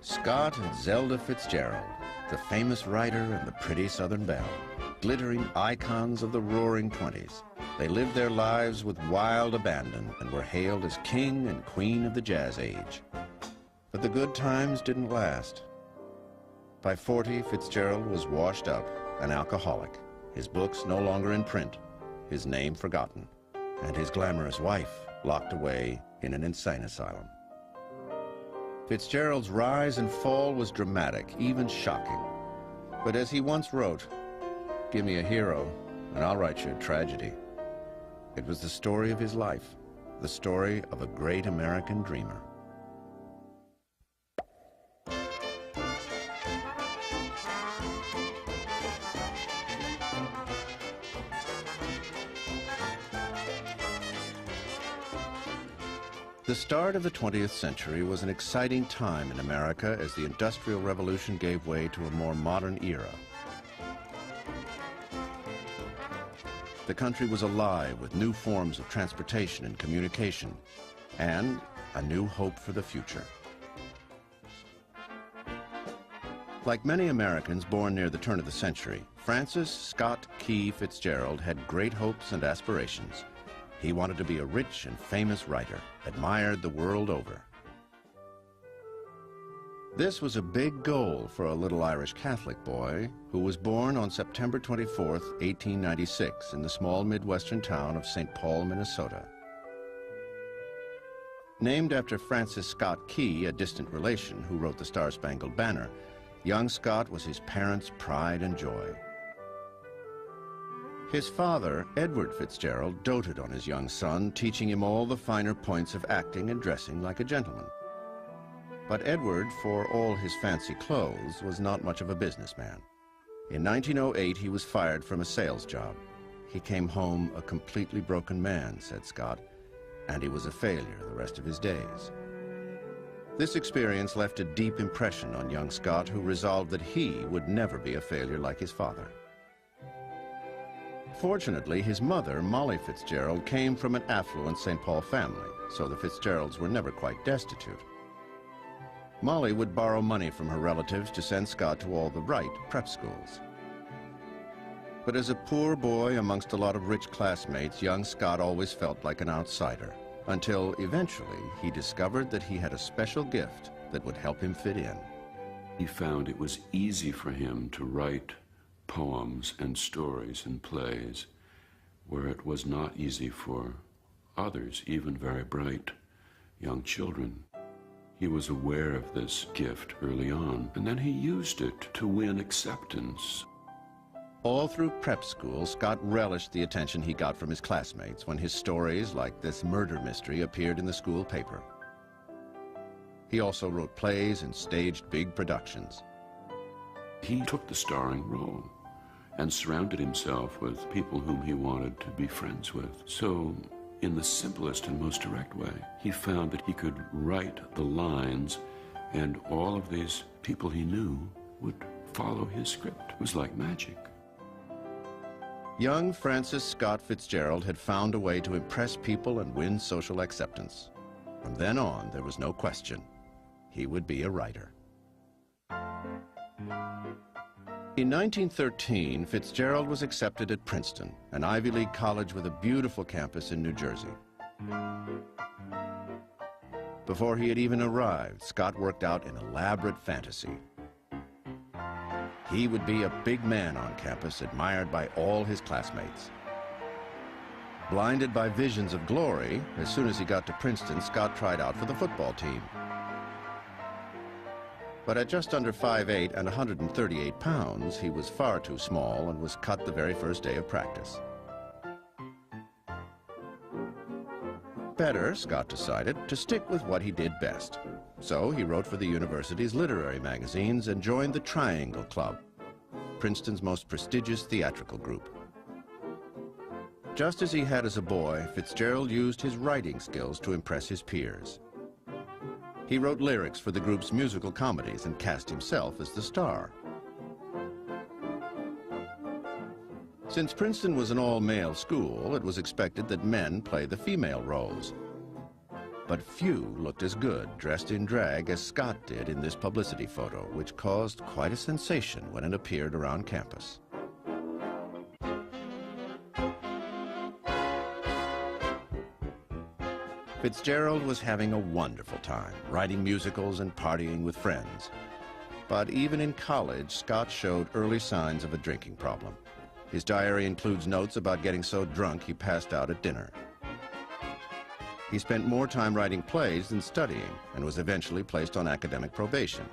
Scott and Zelda Fitzgerald, the famous writer and the pretty Southern belle, glittering icons of the roaring 20s. They lived their lives with wild abandon and were hailed as king and queen of the jazz age. But the good times didn't last. By 40, Fitzgerald was washed up, an alcoholic, his books no longer in print, his name forgotten, and his glamorous wife locked away in an insane asylum. Fitzgerald's rise and fall was dramatic, even shocking. But as he once wrote, "Give me a hero, and I'll write you a tragedy." It was the story of his life, the story of a great American dreamer. The start of the 20th century was an exciting time in America as the Industrial Revolution gave way to a more modern era. The country was alive with new forms of transportation and communication, and a new hope for the future. Like many Americans born near the turn of the century, Francis Scott Key Fitzgerald had great hopes and aspirations. He wanted to be a rich and famous writer, admired the world over. This was a big goal for a little Irish Catholic boy who was born on September 24, 1896, in the small Midwestern town of St. Paul, Minnesota. Named after Francis Scott Key, a distant relation who wrote the Star-Spangled Banner, young Scott was his parents' pride and joy. His father, Edward Fitzgerald, doted on his young son, teaching him all the finer points of acting and dressing like a gentleman. But Edward, for all his fancy clothes, was not much of a businessman. In 1908, he was fired from a sales job. He came home a completely broken man, said Scott, and he was a failure the rest of his days. This experience left a deep impression on young Scott, who resolved that he would never be a failure like his father. Fortunately, his mother, Molly Fitzgerald, came from an affluent St. Paul family, so the Fitzgeralds were never quite destitute. Molly would borrow money from her relatives to send Scott to all the right prep schools. But as a poor boy amongst a lot of rich classmates, young Scott always felt like an outsider, until eventually he discovered that he had a special gift that would help him fit in. He found it was easy for him to write poems and stories and plays where it was not easy for others, even very bright young children. He was aware of this gift early on, and then he used it to win acceptance. All through prep school, Scott relished the attention he got from his classmates when his stories, like this murder mystery, appeared in the school paper. He also wrote plays and staged big productions. He took the starring role and surrounded himself with people whom he wanted to be friends with. So, in the simplest and most direct way, he found that he could write the lines, and all of these people he knew would follow his script. It was like magic. Young Francis Scott Fitzgerald had found a way to impress people and win social acceptance. From then on, there was no question. He would be a writer. In 1913, Fitzgerald was accepted at Princeton, an Ivy League college with a beautiful campus in New Jersey. Before he had even arrived, Scott worked out an elaborate fantasy. He would be a big man on campus, admired by all his classmates. Blinded by visions of glory, as soon as he got to Princeton, Scott tried out for the football team. But at just under 5'8" and 138 pounds, he was far too small and was cut the very first day of practice. Better, Scott decided, to stick with what he did best. So he wrote for the university's literary magazines and joined the Triangle Club, Princeton's most prestigious theatrical group. Just as he had as a boy, Fitzgerald used his writing skills to impress his peers. He wrote lyrics for the group's musical comedies and cast himself as the star. Since Princeton was an all-male school, it was expected that men play the female roles. But few looked as good dressed in drag as Scott did in this publicity photo, which caused quite a sensation when it appeared around campus. Fitzgerald was having a wonderful time, writing musicals and partying with friends. But even in college, Scott showed early signs of a drinking problem. His diary includes notes about getting so drunk he passed out at dinner. He spent more time writing plays than studying and was eventually placed on academic probation.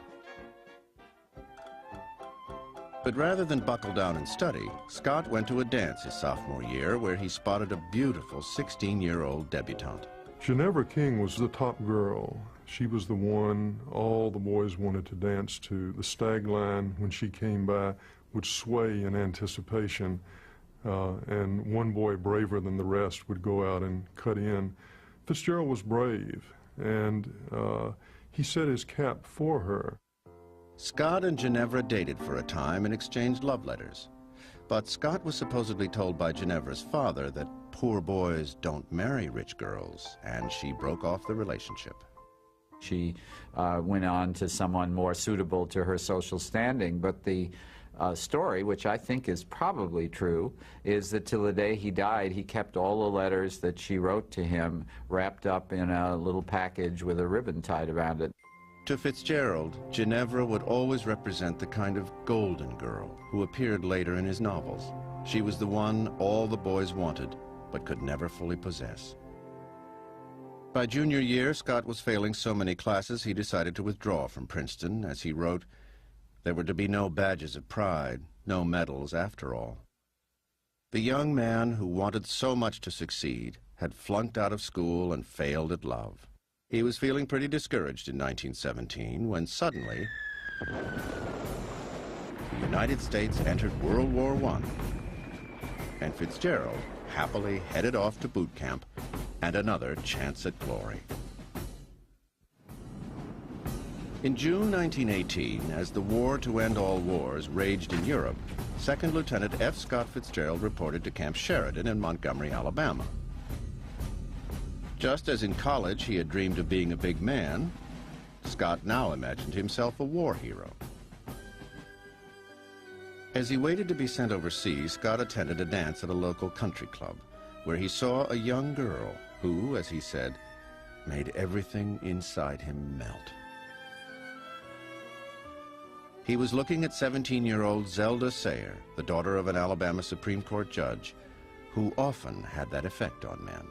But rather than buckle down and study, Scott went to a dance his sophomore year where he spotted a beautiful 16-year-old debutante. Ginevra King was the top girl. She was the one all the boys wanted to dance to. The stag line, when she came by, would sway in anticipation, and one boy braver than the rest would go out and cut in. Fitzgerald was brave, and he set his cap for her. Scott and Ginevra dated for a time and exchanged love letters. But Scott was supposedly told by Ginevra's father that poor boys don't marry rich girls, and she broke off the relationship. She went on to someone more suitable to her social standing, but the story, which I think is probably true, is that till the day he died, he kept all the letters that she wrote to him wrapped up in a little package with a ribbon tied around it. To Fitzgerald, Ginevra would always represent the kind of golden girl who appeared later in his novels. She was the one all the boys wanted, but could never fully possess. By junior year, Scott was failing so many classes he decided to withdraw from Princeton. As he wrote, there were to be no badges of pride, no medals after all. The young man who wanted so much to succeed had flunked out of school and failed at love. He was feeling pretty discouraged in 1917 when suddenly the United States entered World War I, and Fitzgerald happily headed off to boot camp and another chance at glory. In June 1918, as the war to end all wars raged in Europe, Second Lieutenant F. Scott Fitzgerald reported to Camp Sheridan in Montgomery, Alabama. Just as in college he had dreamed of being a big man, Scott now imagined himself a war hero. As he waited to be sent overseas, Scott attended a dance at a local country club, where he saw a young girl who, as he said, made everything inside him melt. He was looking at 17-year-old Zelda Sayre, the daughter of an Alabama Supreme Court judge, who often had that effect on men.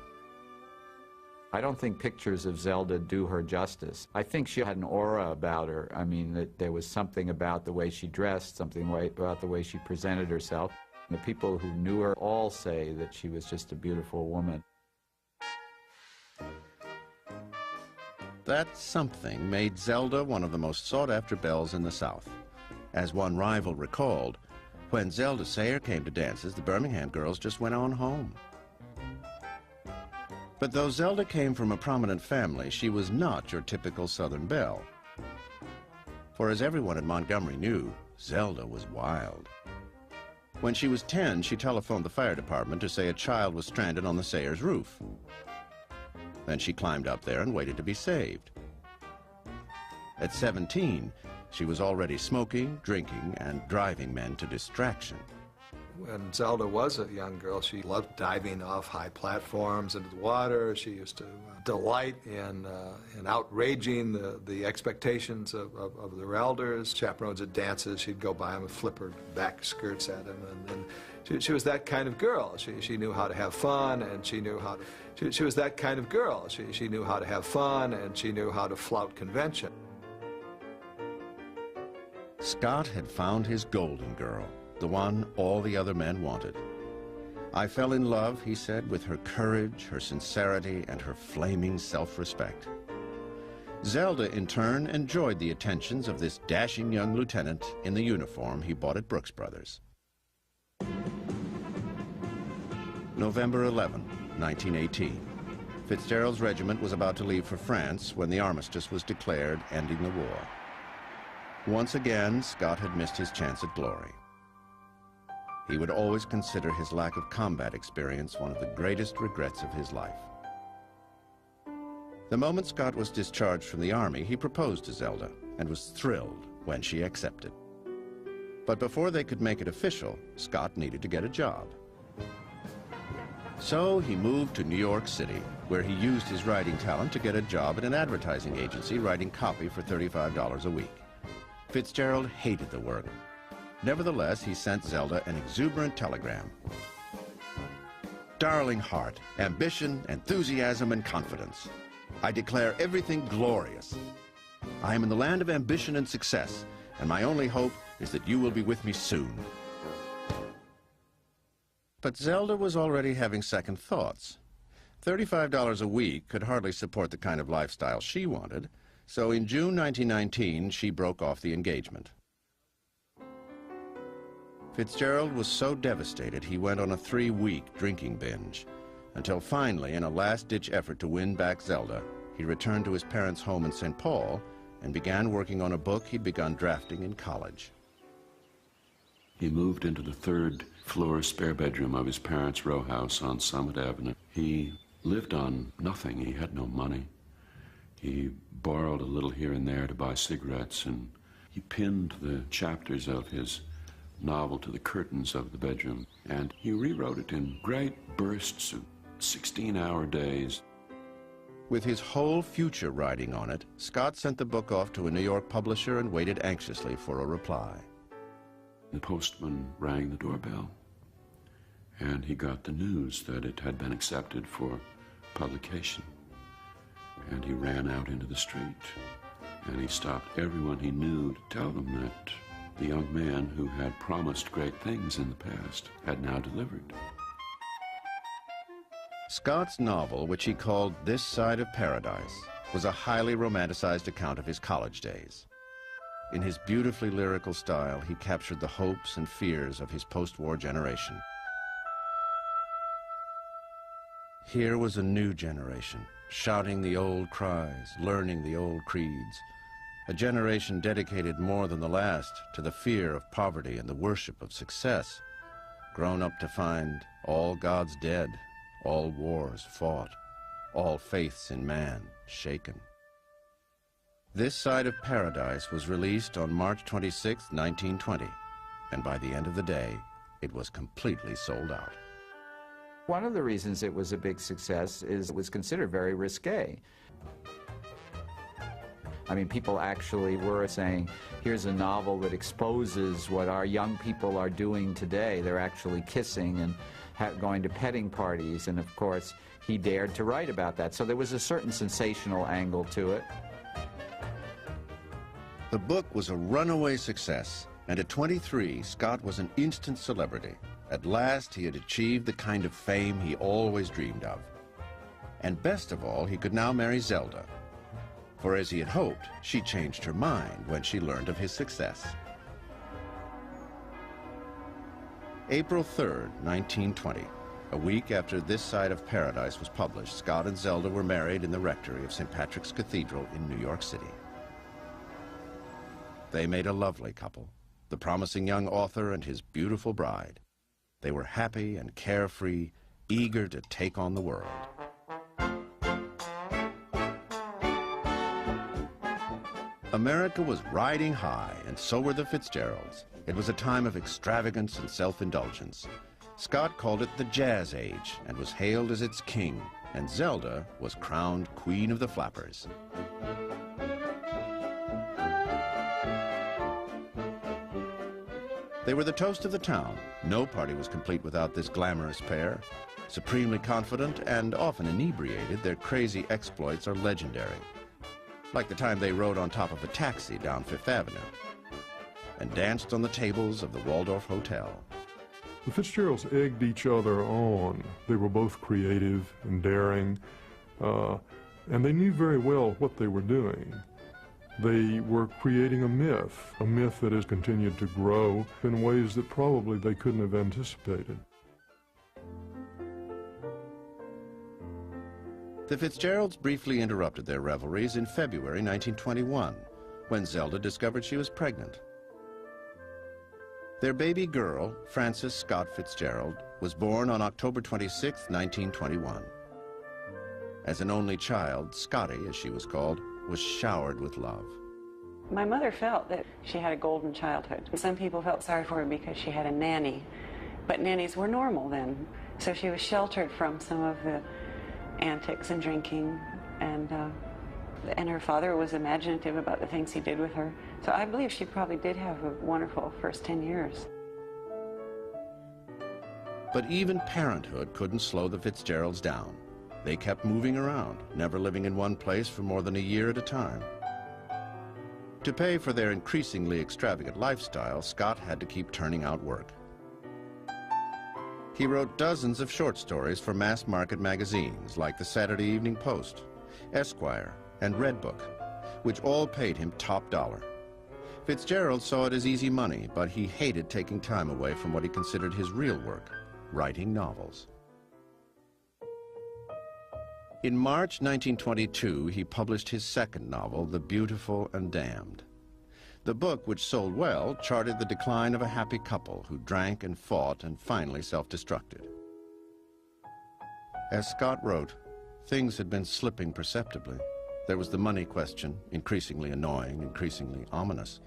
I don't think pictures of Zelda do her justice. I think she had an aura about her. I mean, that there was something about the way she dressed, something about the way she presented herself. The people who knew her all say that she was just a beautiful woman. That something made Zelda one of the most sought-after belles in the South. As one rival recalled, when Zelda Sayre came to dances, the Birmingham girls just went on home. But though Zelda came from a prominent family, she was not your typical Southern belle. For as everyone in Montgomery knew, Zelda was wild. When she was 10, she telephoned the fire department to say a child was stranded on the Sayers' roof. Then she climbed up there and waited to be saved. At 17, she was already smoking, drinking, and driving men to distraction. When Zelda was a young girl, she loved diving off high platforms into the water. She used to delight in outraging the expectations of their elders. Chaperones at dances, she'd go by them and flip her back skirts at them. And she was that kind of girl. She knew how to have fun, and she knew how to... She was that kind of girl. She knew how to have fun, and she knew how to flout convention. Scott had found his golden girl, the one all the other men wanted. I fell in love, he said, with her courage, her sincerity, and her flaming self-respect. Zelda, in turn, enjoyed the attentions of this dashing young lieutenant in the uniform he bought at Brooks Brothers. November 11, 1918. Fitzgerald's regiment was about to leave for France when the armistice was declared, ending the war. Once again, Scott had missed his chance at glory. He would always consider his lack of combat experience one of the greatest regrets of his life. The moment Scott was discharged from the Army, he proposed to Zelda and was thrilled when she accepted. But before they could make it official, Scott needed to get a job. So he moved to New York City, where he used his writing talent to get a job at an advertising agency writing copy for $35 a week. Fitzgerald hated the work. Nevertheless, he sent Zelda an exuberant telegram. Darling heart, ambition, enthusiasm, and confidence. I declare everything glorious. I am in the land of ambition and success, and my only hope is that you will be with me soon. But Zelda was already having second thoughts. $35 a week could hardly support the kind of lifestyle she wanted, so in June 1919, she broke off the engagement. Fitzgerald was so devastated he went on a 3-week drinking binge, until finally, in a last-ditch effort to win back Zelda, he returned to his parents' home in St. Paul and began working on a book he'd begun drafting in college. He moved into the 3rd-floor spare bedroom of his parents' row house on Summit Avenue. He lived on nothing. He had no money. He borrowed a little here and there to buy cigarettes, and he pinned the chapters of his novel to the curtains of the bedroom, and he rewrote it in great bursts of 16-hour days. With his whole future riding on it, Scott sent the book off to a New York publisher and waited anxiously for a reply. The postman rang the doorbell, and he got the news that it had been accepted for publication. And he ran out into the street, and he stopped everyone he knew to tell them that the young man who had promised great things in the past had now delivered. Scott's novel, which he called This Side of Paradise, was a highly romanticized account of his college days. In his beautifully lyrical style, he captured the hopes and fears of his post-war generation. Here was a new generation, shouting the old cries, learning the old creeds. A generation dedicated more than the last to the fear of poverty and the worship of success, grown up to find all gods dead, all wars fought, all faiths in man shaken. This Side of Paradise was released on March 26, 1920, and by the end of the day, it was completely sold out. One of the reasons it was a big success is it was considered very risque. I mean, people actually were saying, here's a novel that exposes what our young people are doing today. They're actually kissing and going to petting parties, and of course, he dared to write about that. So there was a certain sensational angle to it. The book was a runaway success, and at 23, Scott was an instant celebrity. At last, he had achieved the kind of fame he always dreamed of. And best of all, he could now marry Zelda. For as he had hoped, she changed her mind when she learned of his success. April 3rd, 1920, a week after This Side of Paradise was published, Scott and Zelda were married in the rectory of St. Patrick's Cathedral in New York City. They made a lovely couple, the promising young author and his beautiful bride. They were happy and carefree, eager to take on the world. America was riding high, and so were the Fitzgeralds. It was a time of extravagance and self-indulgence. Scott called it the Jazz Age and was hailed as its king, and Zelda was crowned Queen of the Flappers. They were the toast of the town. No party was complete without this glamorous pair. Supremely confident and often inebriated, their crazy exploits are legendary. Like the time they rode on top of a taxi down Fifth Avenue and danced on the tables of the Waldorf Hotel. The Fitzgeralds egged each other on. They were both creative and daring, and they knew very well what they were doing. They were creating a myth that has continued to grow in ways that probably they couldn't have anticipated. The Fitzgeralds briefly interrupted their revelries in February 1921, when Zelda discovered she was pregnant. Their baby girl, Frances Scott Fitzgerald, was born on October 26, 1921. As an only child, Scotty, as she was called, was showered with love. My mother felt that she had a golden childhood. Some people felt sorry for her because she had a nanny, but nannies were normal then. So she was sheltered from some of the antics and drinking, and her father was imaginative about the things he did with her. So I believe she probably did have a wonderful first 10 years. But even parenthood couldn't slow the Fitzgeralds down. They kept moving around, never living in one place for more than a year at a time. To pay for their increasingly extravagant lifestyle, Scott had to keep turning out work. He wrote dozens of short stories for mass-market magazines like the Saturday Evening Post, Esquire, and Redbook, which all paid him top dollar. Fitzgerald saw it as easy money, but he hated taking time away from what he considered his real work, writing novels. In March 1922, he published his second novel, The Beautiful and Damned. The book, which sold well, charted the decline of a happy couple who drank and fought and finally self-destructed. As Scott wrote, things had been slipping perceptibly. There was the money question, increasingly annoying, increasingly ominous.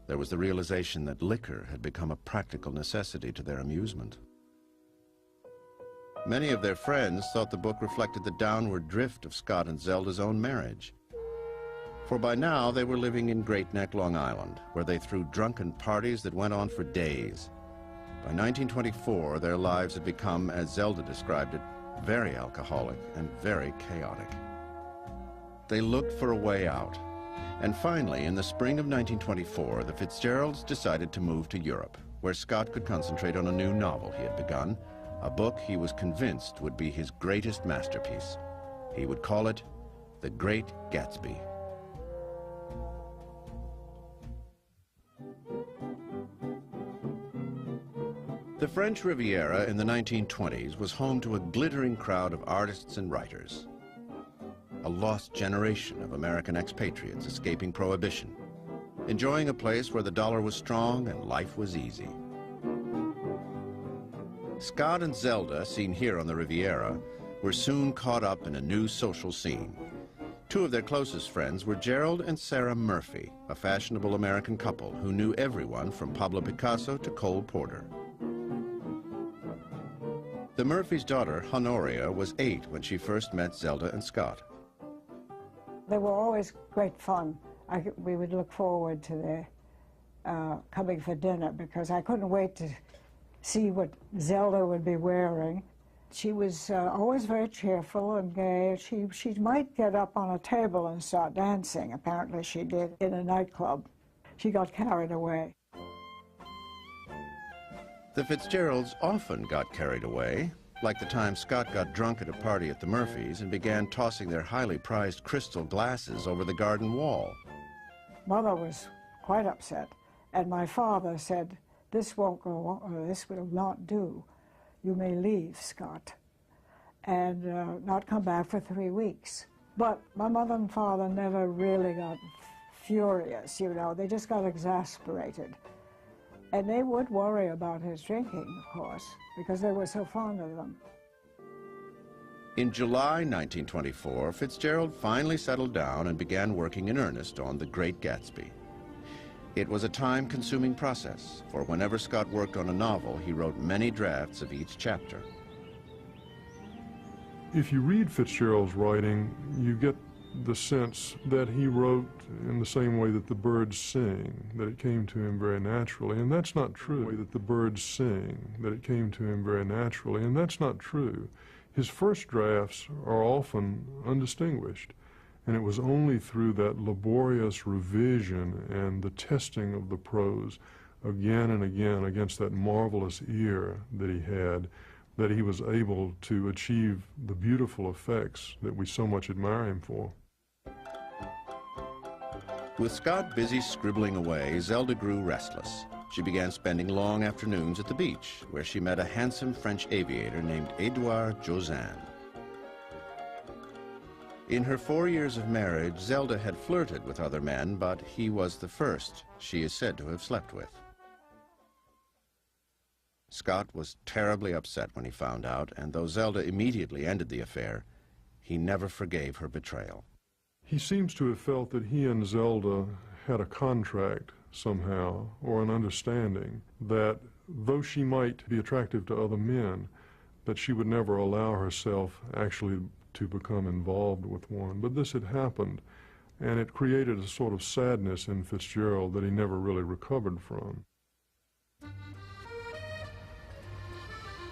There was the realization that liquor had become a practical necessity to their amusement. Many of their friends thought the book reflected the downward drift of Scott and Zelda's own marriage. For by now they were living in Great Neck, Long Island, where they threw drunken parties that went on for days. By 1924, their lives had become, as Zelda described it, very alcoholic and very chaotic. They looked for a way out. And finally, in the spring of 1924, the Fitzgeralds decided to move to Europe, where Scott could concentrate on a new novel he had begun, a book he was convinced would be his greatest masterpiece. He would call it The Great Gatsby. The French Riviera in the 1920s was home to a glittering crowd of artists and writers. A lost generation of American expatriates escaping prohibition, enjoying a place where the dollar was strong and life was easy. Scott and Zelda, seen here on the Riviera, were soon caught up in a new social scene. Two of their closest friends were Gerald and Sarah Murphy, a fashionable American couple who knew everyone from Pablo Picasso to Cole Porter. The Murphys' daughter, Honoria, was 8 when she first met Zelda and Scott. They were always great fun. We would look forward to their coming for dinner because I couldn't wait to see what Zelda would be wearing. She was always very cheerful and gay. She might get up on a table and start dancing. Apparently she did in a nightclub. She got carried away. The Fitzgeralds often got carried away, like the time Scott got drunk at a party at the Murphys and began tossing their highly prized crystal glasses over the garden wall. Mother was quite upset, and my father said, "This won't go on, or this will not do. You may leave, Scott, and not come back for 3 weeks." But my mother and father never really got furious, you know. They just got exasperated. And they would worry about his drinking, of course, because they were so fond of him. In July 1924, Fitzgerald finally settled down and began working in earnest on The Great Gatsby. It was a time-consuming process, for whenever Scott worked on a novel, he wrote many drafts of each chapter. If you read Fitzgerald's writing, you get the sense that he wrote in the same way that the birds sing, that it came to him very naturally, and that's not true. The way that the birds sing, that it came to him very naturally, and that's not true. His first drafts are often undistinguished, and it was only through that laborious revision and the testing of the prose again and again against that marvelous ear that he had that he was able to achieve the beautiful effects that we so much admire him for. With Scott busy scribbling away, Zelda grew restless. She began spending long afternoons at the beach, where she met a handsome French aviator named Edouard Jossin. In her 4 years of marriage, Zelda had flirted with other men, but he was the first she is said to have slept with. Scott was terribly upset when he found out, and though Zelda immediately ended the affair, he never forgave her betrayal. He seems to have felt that he and Zelda had a contract somehow, or an understanding, that though she might be attractive to other men, that she would never allow herself actually to become involved with one. But this had happened, and it created a sort of sadness in Fitzgerald that he never really recovered from.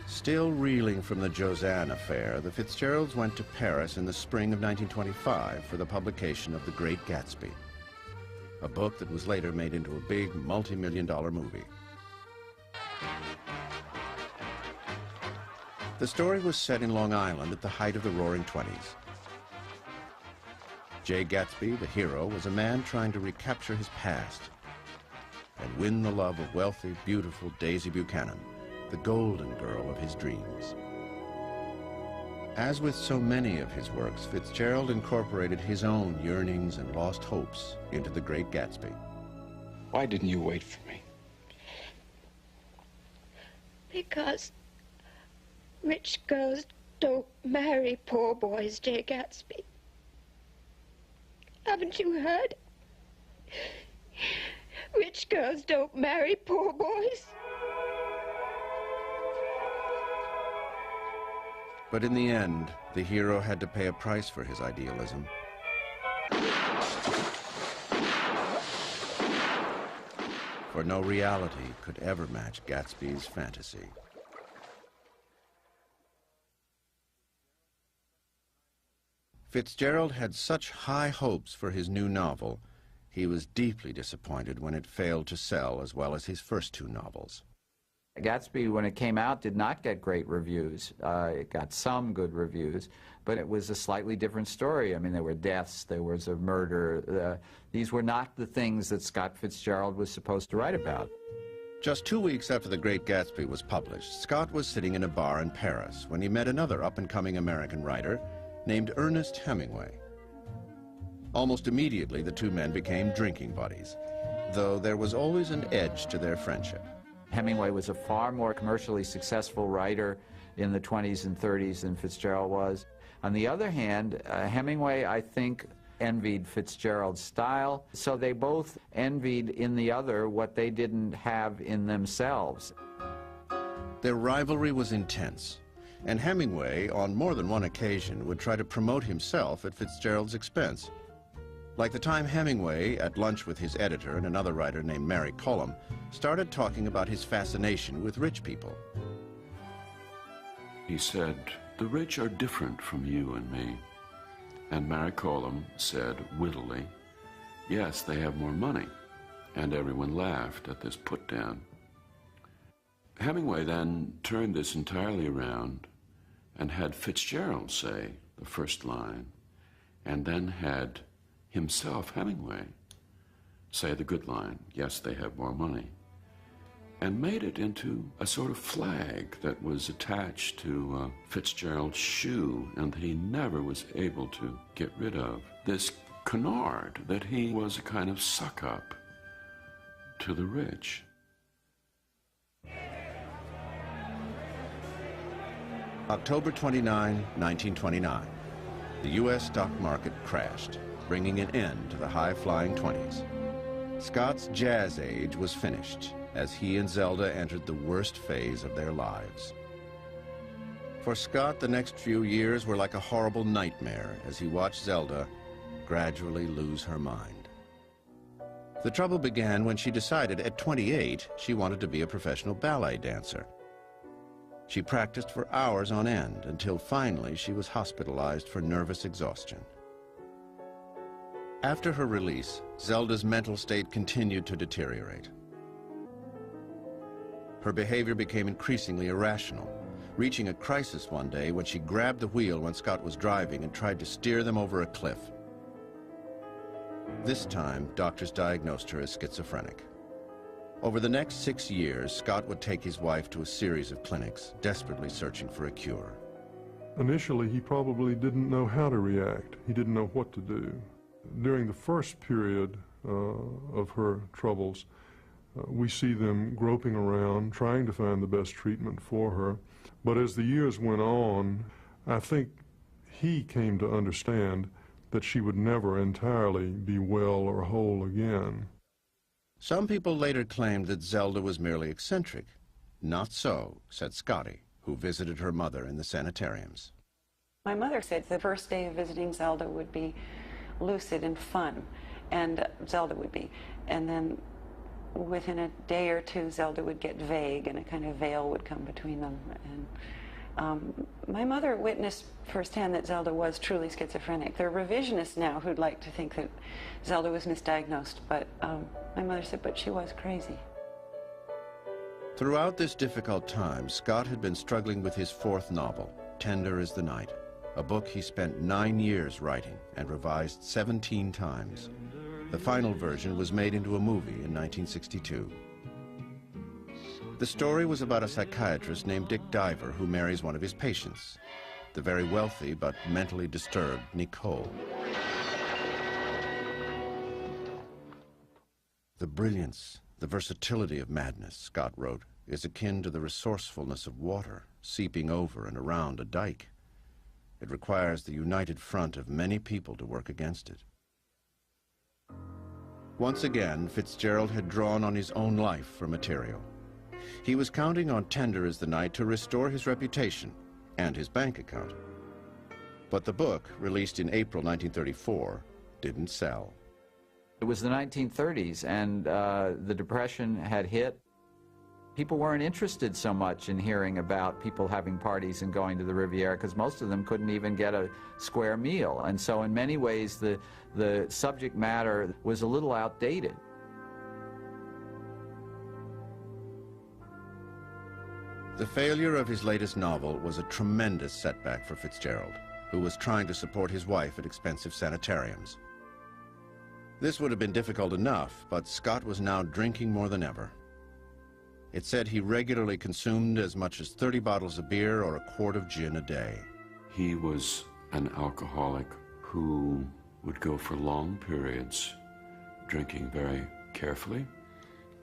Still reeling from the Josiane affair, the Fitzgeralds went to Paris in the spring of 1925 for the publication of The Great Gatsby, a book that was later made into a big multi-million-dollar movie. The story was set in Long Island at the height of the Roaring '20s. Jay Gatsby, the hero, was a man trying to recapture his past and win the love of wealthy, beautiful Daisy Buchanan, the golden girl of his dreams. As with so many of his works, Fitzgerald incorporated his own yearnings and lost hopes into The Great Gatsby. Why didn't you wait for me? Because rich girls don't marry poor boys, Jay Gatsby. Haven't you heard? Rich girls don't marry poor boys. But in the end, the hero had to pay a price for his idealism. For no reality could ever match Gatsby's fantasy. Fitzgerald had such high hopes for his new novel, he was deeply disappointed when it failed to sell as well as his first two novels. Gatsby, when it came out, did not get great reviews. It got some good reviews, but it was a slightly different story. I mean, there were deaths, there was a murder. These were not the things that Scott Fitzgerald was supposed to write about. Just 2 weeks after The Great Gatsby was published, Scott was sitting in a bar in Paris when he met another up-and-coming American writer named Ernest Hemingway. Almost immediately, the two men became drinking buddies, though there was always an edge to their friendship. Hemingway was a far more commercially successful writer in the 20s and 30s than Fitzgerald was. On the other hand, Hemingway, I think, envied Fitzgerald's style, so they both envied in the other what they didn't have in themselves. Their rivalry was intense, and Hemingway, on more than one occasion, would try to promote himself at Fitzgerald's expense. Like the time Hemingway, at lunch with his editor and another writer named Mary Colum, started talking about his fascination with rich people. He said, "The rich are different from you and me." And Mary Colum said wittily, "Yes, they have more money." And everyone laughed at this put-down. Hemingway then turned this entirely around and had Fitzgerald say the first line, and then had himself, Hemingway, say the good line, "Yes, they have more money," and made it into a sort of flag that was attached to Fitzgerald's shoe and that he never was able to get rid of. This canard that he was a kind of suck-up to the rich. October 29, 1929, the U.S. stock market crashed, bringing an end to the high-flying 20s. Scott's jazz age was finished as he and Zelda entered the worst phase of their lives. For Scott, the next few years were like a horrible nightmare as he watched Zelda gradually lose her mind. The trouble began when she decided at 28 she wanted to be a professional ballet dancer. She practiced for hours on end until finally she was hospitalized for nervous exhaustion. After her release, Zelda's mental state continued to deteriorate. Her behavior became increasingly irrational, reaching a crisis one day when she grabbed the wheel when Scott was driving and tried to steer them over a cliff. This time, doctors diagnosed her as schizophrenic. Over the next 6 years, Scott would take his wife to a series of clinics, desperately searching for a cure. Initially, he probably didn't know how to react. He didn't know what to do. During the first period of her troubles, we see them groping around, trying to find the best treatment for her. But as the years went on, I think he came to understand that she would never entirely be well or whole again. Some people later claimed that Zelda was merely eccentric. Not so, said Scotty, who visited her mother in the sanitariums. My mother said the first day of visiting Zelda would be lucid and fun, and Zelda would be. And then within a day or two, Zelda would get vague, and a kind of veil would come between them. And my mother witnessed firsthand that Zelda was truly schizophrenic. There are revisionists now who'd like to think that Zelda was misdiagnosed, but my mother said, but she was crazy. Throughout this difficult time, Scott had been struggling with his fourth novel, Tender as the Night, a book he spent 9 years writing and revised 17 times. The final version was made into a movie in 1962. The story was about a psychiatrist named Dick Diver who marries one of his patients, the very wealthy but mentally disturbed Nicole. The brilliance, the versatility of madness, Scott wrote, is akin to the resourcefulness of water seeping over and around a dike. It requires the united front of many people to work against it. Once again, Fitzgerald had drawn on his own life for material. He was counting on Tender as the Night to restore his reputation and his bank account. But the book, released in April 1934, didn't sell. It was the 1930s, and the Depression had hit. People weren't interested so much in hearing about people having parties and going to the Riviera, because most of them couldn't even get a square meal. And so in many ways, the subject matter was a little outdated. The failure of his latest novel was a tremendous setback for Fitzgerald, who was trying to support his wife at expensive sanitariums. This would have been difficult enough, but Scott was now drinking more than ever. It said he regularly consumed as much as 30 bottles of beer or a quart of gin a day. He was an alcoholic who would go for long periods, drinking very carefully,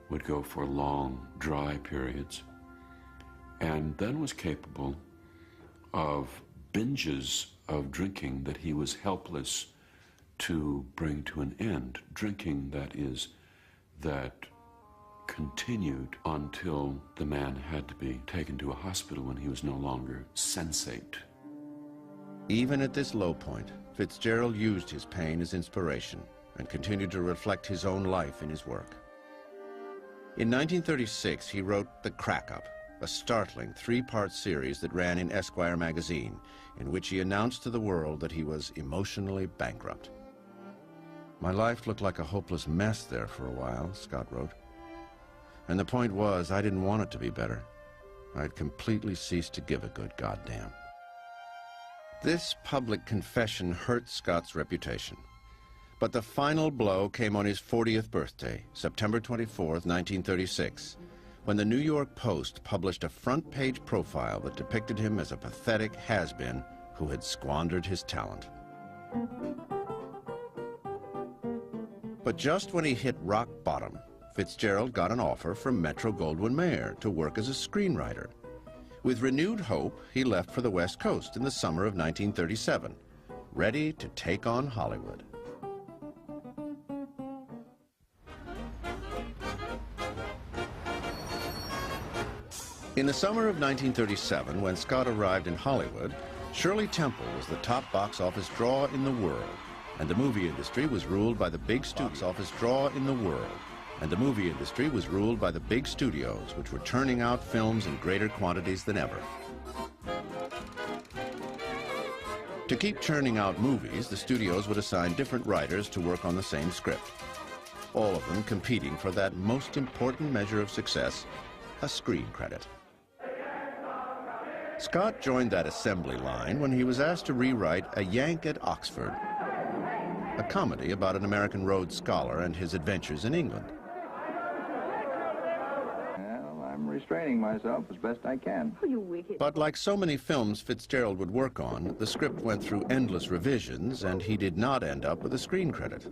would go for long, dry periods, and then was capable of binges of drinking that he was helpless to bring to an end. Drinking, that is, that continued until the man had to be taken to a hospital when he was no longer sensate. Even at this low point, Fitzgerald used his pain as inspiration and continued to reflect his own life in his work. In 1936, he wrote The Crack-Up, a startling 3-part series that ran in Esquire magazine, in which he announced to the world that he was emotionally bankrupt. My life looked like a hopeless mess there for a while, Scott wrote. And the point was, I didn't want it to be better. I'd completely ceased to give a good goddamn. This public confession hurt Scott's reputation. But the final blow came on his 40th birthday, September 24th, 1936, when the New York Post published a front-page profile that depicted him as a pathetic has-been who had squandered his talent. But just when he hit rock bottom, Fitzgerald got an offer from Metro-Goldwyn-Mayer to work as a screenwriter. With renewed hope, he left for the West Coast in the summer of 1937, ready to take on Hollywood. In the summer of 1937, when Scott arrived in Hollywood, Shirley Temple was the top box office draw in the world, and the movie industry was ruled by the big studios, which were turning out films in greater quantities than ever. To keep churning out movies, the studios would assign different writers to work on the same script, all of them competing for that most important measure of success, a screen credit. Scott joined that assembly line when he was asked to rewrite A Yank at Oxford, a comedy about an American Rhodes Scholar and his adventures in England. Well, I'm restraining myself as best I can. Oh, you wicked. But like so many films Fitzgerald would work on, the script went through endless revisions, and he did not end up with a screen credit.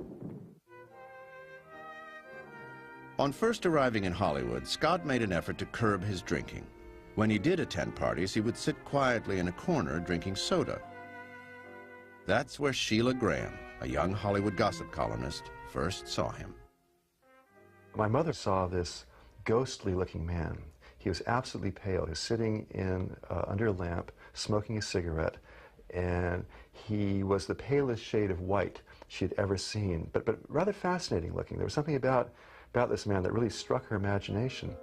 On first arriving in Hollywood, Scott made an effort to curb his drinking. When he did attend parties, he would sit quietly in a corner drinking soda. That's where Sheila Graham, a young Hollywood gossip columnist, first saw him. My mother saw this ghostly-looking man. He was absolutely pale. He was sitting under a lamp, smoking a cigarette, and he was the palest shade of white she had ever seen, but rather fascinating looking. There was something about this man that really struck her imagination.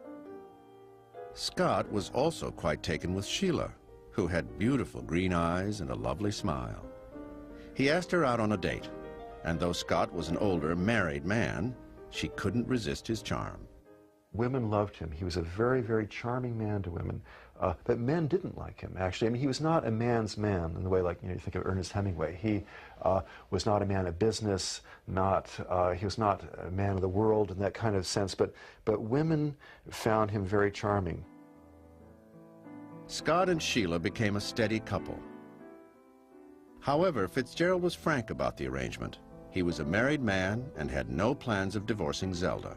Scott was also quite taken with Sheila, who had beautiful green eyes and a lovely smile. He asked her out on a date, and though Scott was an older, married man, she couldn't resist his charm. Women loved him. He was a very, very charming man to women, but men didn't like him, actually. I mean, he was not a man's man in the way, like, you think of Ernest Hemingway. He was not a man of business, he was not a man of the world in that kind of sense, but women found him very charming. Scott and Sheila became a steady couple. However, Fitzgerald was frank about the arrangement. He was a married man and had no plans of divorcing Zelda.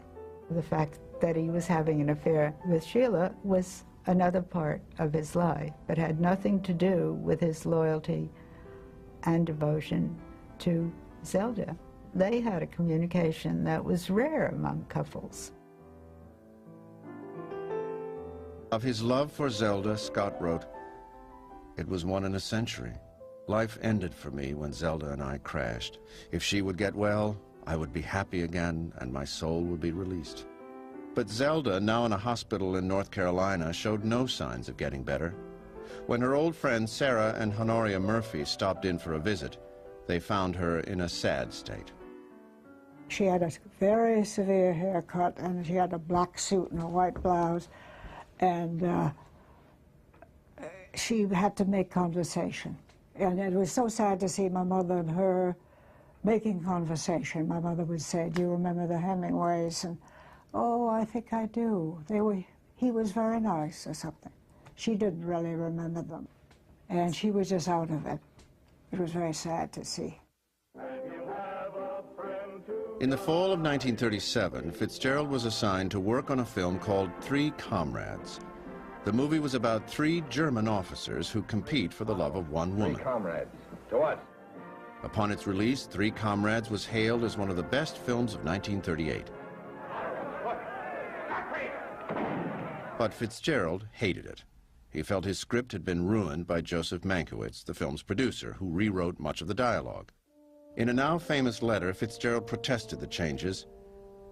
The fact that he was having an affair with Sheila was another part of his life, but had nothing to do with his loyalty and devotion to Zelda. They had a communication that was rare among couples. Of his love for Zelda, Scott wrote, "It was one in a century. Life ended for me when Zelda and I crashed. If she would get well, I would be happy again and my soul would be released." But Zelda, now in a hospital in North Carolina, showed no signs of getting better. When her old friends Sarah and Honoria Murphy stopped in for a visit, they found her in a sad state. She had a very severe haircut, and she had a black suit and a white blouse, and she had to make conversation. And it was so sad to see my mother and her making conversation. My mother would say, "Do you remember the Hemingways?" And, "Oh, I think I do. He was very nice," or something. She didn't really remember them. And she was just out of it. It was very sad to see. In the fall of 1937, Fitzgerald was assigned to work on a film called Three Comrades. The movie was about three German officers who compete for the love of one woman. Three comrades. To what? Upon its release, Three Comrades was hailed as one of the best films of 1938. But Fitzgerald hated it. He felt his script had been ruined by Joseph Mankiewicz, the film's producer, who rewrote much of the dialogue. In a now famous letter, Fitzgerald protested the changes.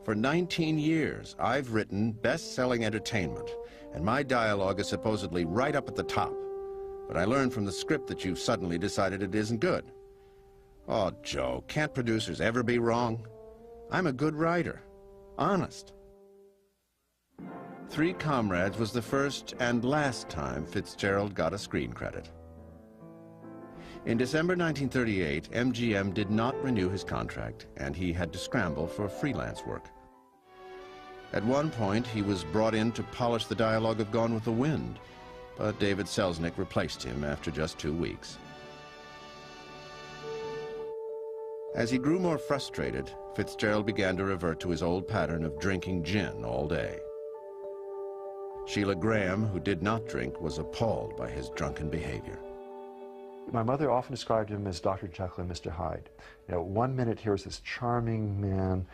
"For 19 years, I've written best-selling entertainment, and my dialogue is supposedly right up at the top. But I learned from the script that you've suddenly decided it isn't good." "Oh, Joe, can't producers ever be wrong? I'm a good writer. Honest." Three Comrades was the first and last time Fitzgerald got a screen credit. In December 1938, MGM did not renew his contract, and he had to scramble for freelance work. At one point, he was brought in to polish the dialogue of Gone with the Wind, but David Selznick replaced him after just 2 weeks. As he grew more frustrated, Fitzgerald began to revert to his old pattern of drinking gin all day. Sheila Graham, who did not drink, was appalled by his drunken behavior. My mother often described him as Dr. Jekyll and Mr. Hyde. You know, one minute here was this charming man,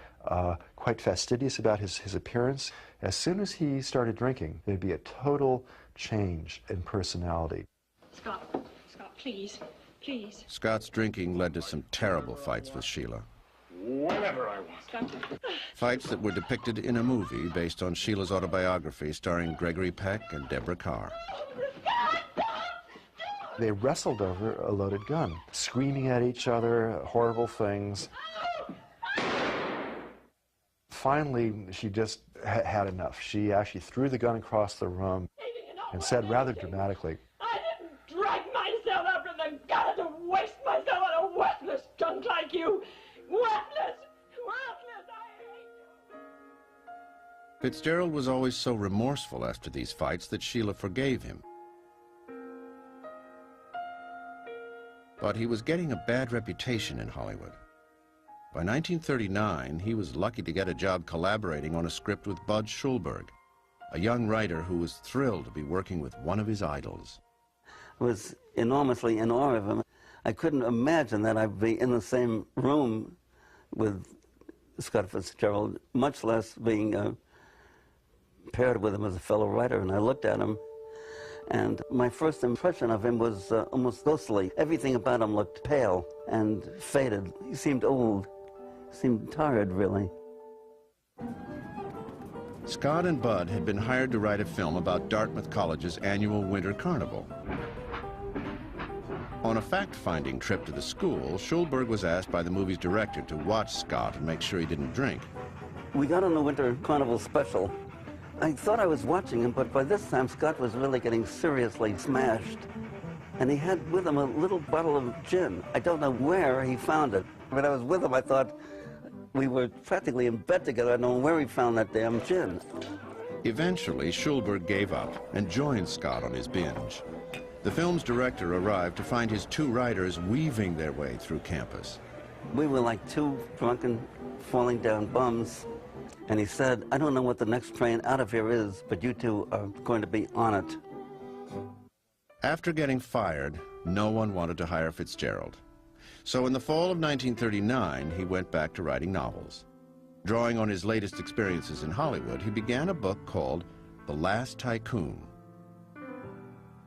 quite fastidious about his appearance. As soon as he started drinking, there'd be a total change in personality. Scott, please, please. Scott's drinking led to some terrible fights with Sheila. Whenever I want. Scott. Fights that were depicted in a movie based on Sheila's autobiography starring Gregory Peck and Deborah Carr. They wrestled over a loaded gun, screaming at each other, horrible things. Finally, she just had enough. She actually threw the gun across the room and said rather dramatically, "I didn't drag myself up in the gutter to waste myself on a worthless junk like you. Worthless! Worthless! I hate you!" Fitzgerald was always so remorseful after these fights that Sheila forgave him. But he was getting a bad reputation in Hollywood. By 1939, he was lucky to get a job collaborating on a script with Bud Schulberg, a young writer who was thrilled to be working with one of his idols. I was enormously in awe of him. I couldn't imagine that I'd be in the same room with Scott Fitzgerald, much less being paired with him as a fellow writer. And I looked at him, and my first impression of him was almost ghostly. Everything about him looked pale and faded. He seemed old, seemed tired, really. Scott and Bud had been hired to write a film about Dartmouth College's annual winter carnival. On a fact-finding trip to the school, Schulberg was asked by the movie's director to watch Scott and make sure he didn't drink. We got on the winter carnival special. I thought I was watching him, but by this time Scott was really getting seriously smashed. And he had with him a little bottle of gin. I don't know where he found it. When I was with him, I thought we were practically in bed together. I don't know where he found that damn gin. Eventually, Schulberg gave up and joined Scott on his binge. The film's director arrived to find his two writers weaving their way through campus. We were like two drunken, falling down bums. And he said, I don't know what the next train out of here is, but you two are going to be on it. After getting fired, no one wanted to hire Fitzgerald. So in the fall of 1939, he went back to writing novels. Drawing on his latest experiences in Hollywood, he began a book called The Last Tycoon.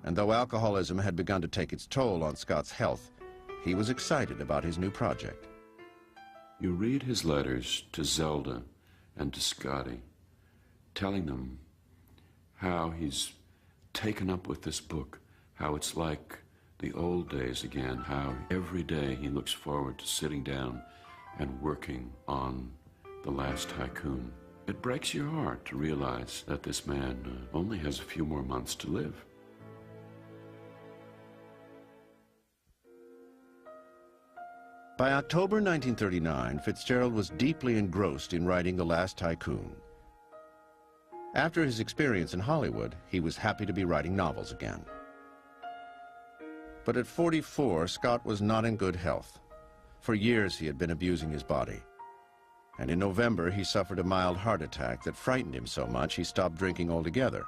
And though alcoholism had begun to take its toll on Scott's health, he was excited about his new project. You read his letters to Zelda and to Scotty, telling them how he's taken up with this book, how it's like the old days again, how every day he looks forward to sitting down and working on The Last Tycoon. It breaks your heart to realize that this man only has a few more months to live. By October 1939, Fitzgerald was deeply engrossed in writing The Last Tycoon. After his experience in Hollywood, he was happy to be writing novels again. But at 44, Scott was not in good health. For years, he had been abusing his body. And in November, he suffered a mild heart attack that frightened him so much he stopped drinking altogether.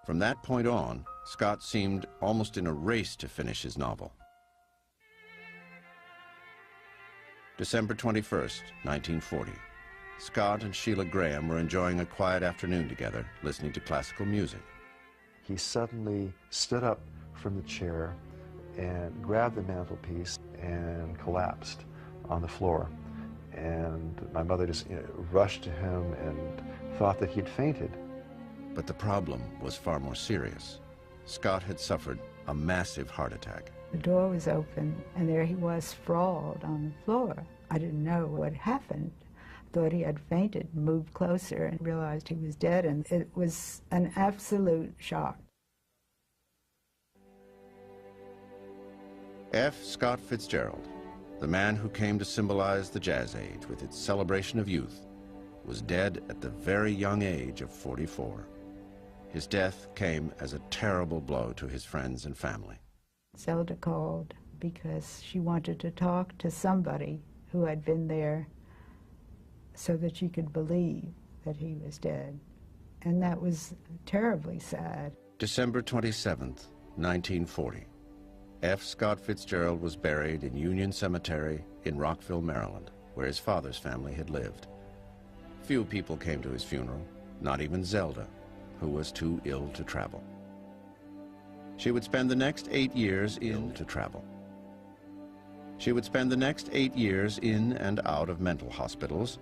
From that point on, Scott seemed almost in a race to finish his novel. December 21st, 1940. Scott and Sheila Graham were enjoying a quiet afternoon together, listening to classical music. He suddenly stood up from the chair and grabbed the mantelpiece and collapsed on the floor. And my mother just rushed to him and thought that he'd fainted. But the problem was far more serious. Scott had suffered a massive heart attack. The door was open, and there he was sprawled on the floor. I didn't know what happened. Thought he had fainted, moved closer, and realized he was dead, and it was an absolute shock. F. Scott Fitzgerald, the man who came to symbolize the Jazz Age with its celebration of youth, was dead at the very young age of 44. His death came as a terrible blow to his friends and family. Zelda called because she wanted to talk to somebody who had been there so that she could believe that he was dead. And that was terribly sad. December 27th, 1940. F. Scott Fitzgerald was buried in Union Cemetery in Rockville, Maryland, where his father's family had lived. Few people came to his funeral, not even Zelda, who was too ill to travel. She would spend the next 8 years in and out of mental hospitals.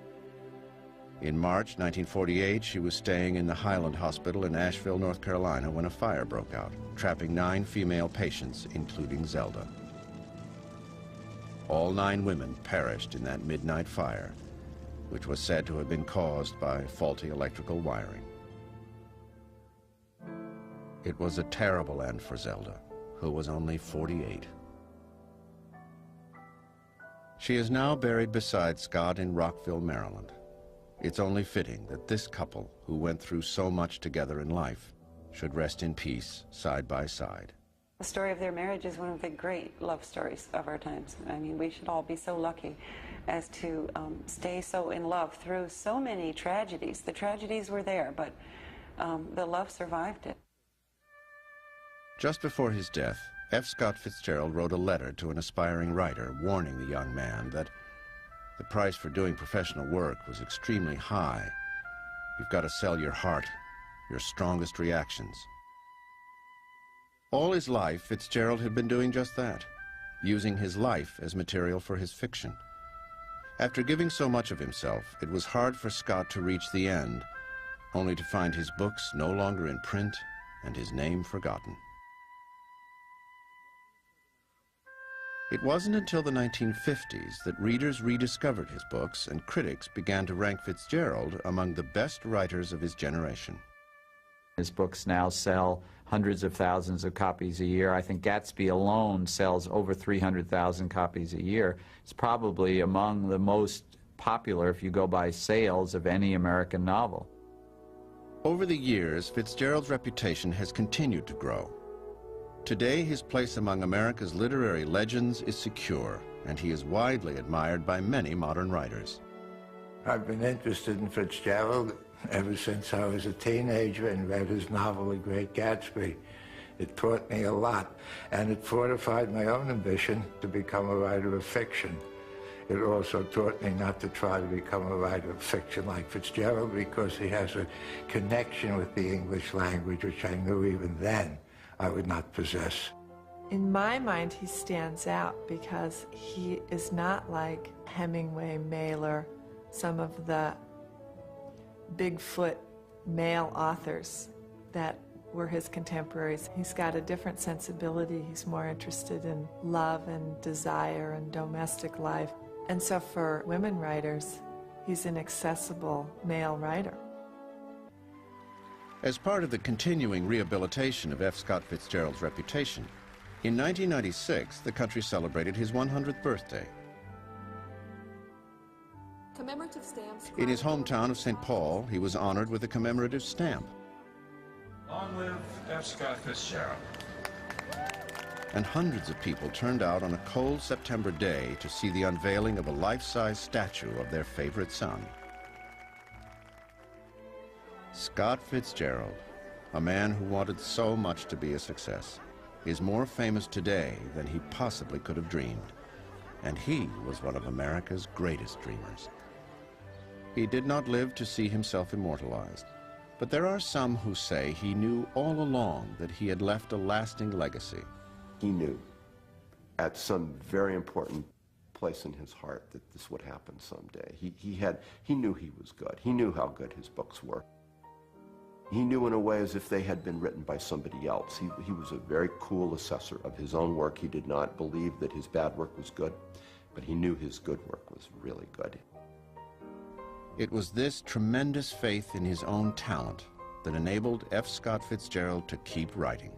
In March 1948, she was staying in the Highland Hospital in Asheville, North Carolina, when a fire broke out, trapping 9 female patients, including Zelda. All 9 women perished in that midnight fire, which was said to have been caused by faulty electrical wiring. It was a terrible end for Zelda, who was only 48. She is now buried beside Scott in Rockville, Maryland. It's only fitting that this couple, who went through so much together in life, should rest in peace side by side. The story of their marriage is one of the great love stories of our times. I mean, we should all be so lucky as to stay so in love through so many tragedies. The tragedies were there, but the love survived it. Just before his death, F. Scott Fitzgerald wrote a letter to an aspiring writer warning the young man that the price for doing professional work was extremely high. You've got to sell your heart, your strongest reactions. All his life, Fitzgerald had been doing just that, using his life as material for his fiction. After giving so much of himself, it was hard for Scott to reach the end, only to find his books no longer in print and his name forgotten. It wasn't until the 1950s that readers rediscovered his books and critics began to rank Fitzgerald among the best writers of his generation. His books now sell hundreds of thousands of copies a year. I think Gatsby alone sells over 300,000 copies a year. It's probably among the most popular, if you go by sales, of any American novel. Over the years, Fitzgerald's reputation has continued to grow. Today, his place among America's literary legends is secure, and he is widely admired by many modern writers. I've been interested in Fitzgerald ever since I was a teenager and read his novel, The Great Gatsby. It taught me a lot, and it fortified my own ambition to become a writer of fiction. It also taught me not to try to become a writer of fiction like Fitzgerald, because he has a connection with the English language, which I knew even then I would not possess. In my mind, he stands out because he is not like Hemingway, Mailer, some of the Bigfoot male authors that were his contemporaries. He's got a different sensibility. He's more interested in love and desire and domestic life. And so for women writers, he's an accessible male writer. As part of the continuing rehabilitation of F. Scott Fitzgerald's reputation, in 1996, the country celebrated his 100th birthday. Commemorative stamps. In his hometown of St. Paul, he was honored with a commemorative stamp. Long live F. Scott Fitzgerald. And hundreds of people turned out on a cold September day to see the unveiling of a life-size statue of their favorite son. Scott Fitzgerald, a man who wanted so much to be a success, is more famous today than he possibly could have dreamed. And he was one of America's greatest dreamers. He did not live to see himself immortalized, but there are some who say he knew all along that he had left a lasting legacy. He knew at some very important place in his heart that this would happen someday. He knew he was good. He knew how good his books were. He knew in a way as if they had been written by somebody else. He was a very cool assessor of his own work. He did not believe that his bad work was good, but he knew his good work was really good. It was this tremendous faith in his own talent that enabled F. Scott Fitzgerald to keep writing,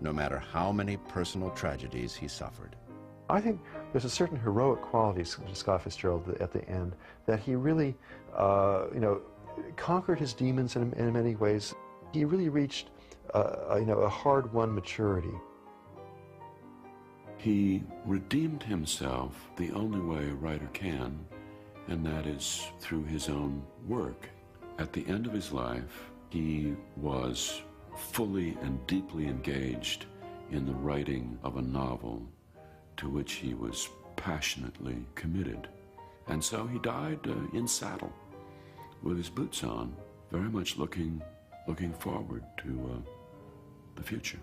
no matter how many personal tragedies he suffered. I think there's a certain heroic quality to Scott Fitzgerald at the end, that he really, conquered his demons in many ways. He really reached, a hard-won maturity. He redeemed himself the only way a writer can, and that is through his own work. At the end of his life, he was fully and deeply engaged in the writing of a novel to which he was passionately committed. And so he died in saddle, with his boots on, very much looking forward to the future.